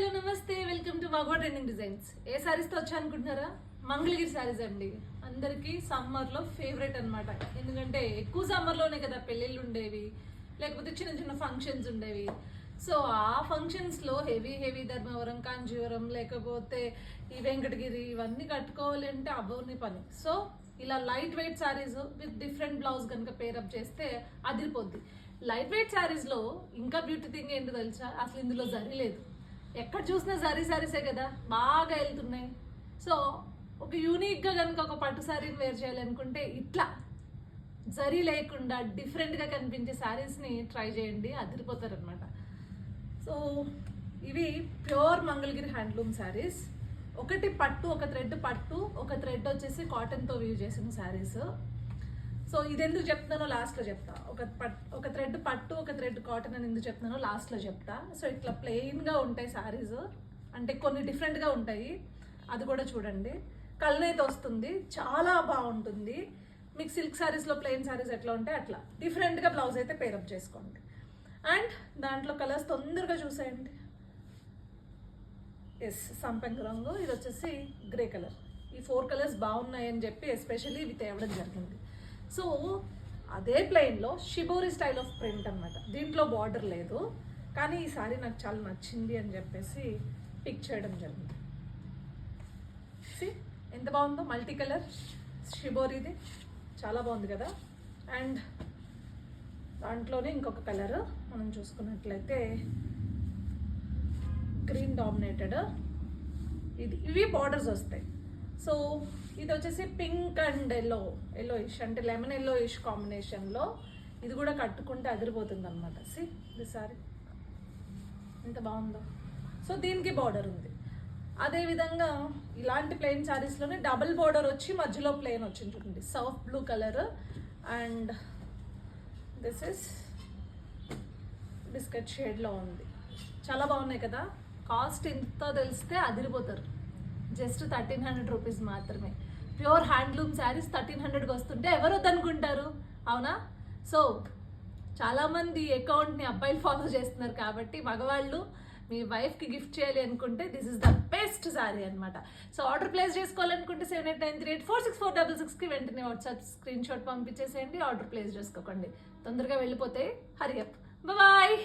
Hello నమస్తే, welcome to మగవా trending designs. ఏ సారీస్ తో వచ్చా అనుకుంటున్నారా? మంగళగిరి సారీస్ అండి. అందరికి సమ్మర్ లో ఫేవరెట్ అన్నమాట. ఎందుకంటే ఎక్కువ సమ్మర్ లోనే కదా పెళ్ళిళ్ళు ఉండేవి, లేకపోతే చిన్న చిన్న ఫంక్షన్స్ ఉండేవి. సో ఆ ఫంక్షన్స్ లో హెవీ హెవీ ధర్మవరం, కాంజీవరం, లేకపోతే ఈ వెంకటగిరి ఇవన్నీ కట్టుకోవాలి అంటే అవ్వని పని. సో ఇలా light weight saris with different blouse కనుక పేరప్ చేస్తే అదిరిపోద్ది. లైట్ వెయిట్ సారీస్ లో ఇంకా బ్యూటీ థింగ్ ఏంటో తెలుసా? అసలు ఇందులో జరీ లేదు. ఎక్కడ చూసినా సారీసే కదా, బాగా వెళ్తున్నాయి. సో ఒక యూనిక్గా కనుక ఒక పట్టు శారీని వేర్ చేయాలనుకుంటే ఇట్లా జరీ లేకుండా డిఫరెంట్గా కనిపించే శారీస్ని ట్రై చేయండి, అదిరిపోతారనమాట. సో ఇవి ప్యూర్ మంగళగిరి హ్యాండ్లూమ్ శారీస్. ఒకటి పట్టు, ఒక థ్రెడ్ పట్టు, ఒక థ్రెడ్ వచ్చేసి కాటన్తో వీవ్ చేసిన శారీస్. సో ఇది ఎందుకు చెప్తున్నానో లాస్ట్లో చెప్తా. ఒక థ్రెడ్ పట్టు, ఒక థ్రెడ్ కాటన్ అని ఎందుకు చెప్తున్నానో లాస్ట్లో చెప్తా. సో ఇట్లా ప్లెయిన్గా ఉంటాయి శారీస్, అంటే కొన్ని డిఫరెంట్గా ఉంటాయి, అది కూడా చూడండి. కలనైతే వస్తుంది, చాలా బాగుంటుంది. మీకు సిల్క్ శారీస్లో ప్లెయిన్ శారీస్ ఎట్లా ఉంటాయి అట్లా డిఫరెంట్గా బ్లౌజ్ అయితే పేరప్ చేసుకోండి. అండ్ దాంట్లో కలర్స్ తొందరగా చూసేయండి. ఎస్, సంపంగి రంగు, ఇది వచ్చేసి గ్రే కలర్. ఈ 4 కలర్స్ బాగున్నాయి అని చెప్పి ఎస్పెషల్లీ ఇవి తేవడం జరిగింది. సో అదే ప్లెయిన్లో షిబోరి స్టైల్ ఆఫ్ ప్రింట్ అనమాట. దీంట్లో బార్డర్ లేదు, కానీ ఈ సారీ నాకు చాలా నచ్చింది అని చెప్పేసి పిక్ చేయడం జరిగింది. ఎంత బాగుందో, మల్టీ కలర్ షిబోరిది, చాలా బాగుంది కదా. అండ్ దాంట్లోనే ఇంకొక కలర్ మనం చూసుకున్నట్లయితే గ్రీన్ డామినేటెడ్, ఇవి బార్డర్స్ వస్తాయి. సో ఇది వచ్చేసి పింక్ అండ్ ఎల్లోయిష్, అంటే లెమన్ ఎల్లోయిష్ కాంబినేషన్లో. ఇది కూడా కట్టుకుంటే అదిరిపోతుంది అనమాట. ఇది సారీ ఎంత బాగుందో. సో దీనికి బార్డర్ ఉంది. అదేవిధంగా ఇలాంటి ప్లెయిన్ శారీస్లోనే డబుల్ బార్డర్ వచ్చి మధ్యలో ప్లెయిన్ వచ్చి ఉంటుంది, Surf blue colour. And this is biscuit షేడ్లో ఉంది. చాలా బాగున్నాయి కదా. కాస్ట్ ఎంతో తెలిస్తే అదిరిపోతారు. జస్ట్ 1300 రూపీస్ మాత్రమే. ప్యూర్ హ్యాండ్లూమ్ శారీస్ 1300కి వస్తుంటే ఎవరు వద్దనుకుంటారు, అవునా? సో చాలామంది అకౌంట్ని అబ్బాయిలు ఫాలో చేస్తున్నారు కాబట్టి మగవాళ్ళు మీ వైఫ్కి గిఫ్ట్ చేయాలి అనుకుంటే this is the best sari అనమాట. సో ఆర్డర్ ప్లేస్ చేసుకోవాలనుకుంటే 7893846466కి వెంటనే వాట్సాప్ స్క్రీన్ షాట్ పంపించేసేయండి. ఆర్డర్ ప్లేస్ చేసుకోకండి, తొందరగా వెళ్ళిపోతే. Hurry up, bye.